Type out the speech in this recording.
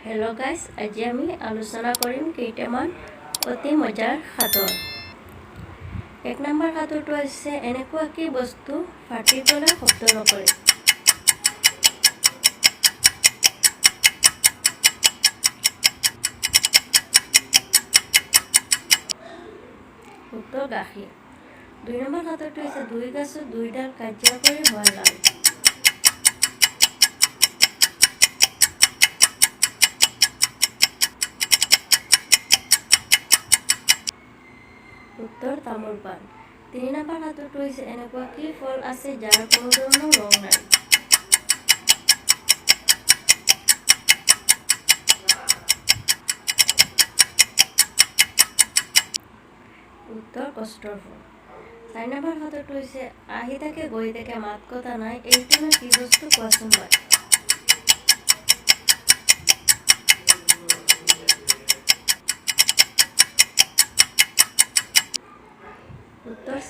Hello' guys, আজি আমি আলোচনা কৰিম কেইটামান অতি মজাৰ সাঁথৰ। 1 নম্বৰ সাঁথৰটো হৈছে এনেকুৱা কি বস্তু ফাটি গ'লে শব্দ নকৰে। উত্তৰ গাখীৰ। 2 নম্বৰ সাঁথৰটো হৈছে 2 গছত 2ডাল কাজিয়া কৰি হোৱা লাল। উত্তৰ তামোল পাণ। 3 নম্বৰ সাঁথৰটো হৈছে এনেকুৱা কি ফল আছে যাৰ কোনো ধৰণৰ ৰং নাই। উত্তৰ কষ্টৰ ফল। 4 নম্বৰ সাঁথৰটো হৈছে আহি থাকে গৈ থাকে মাত কথা নাই, এইটোনো কি বস্তু কোৱাচোন বাই। উত্তৰ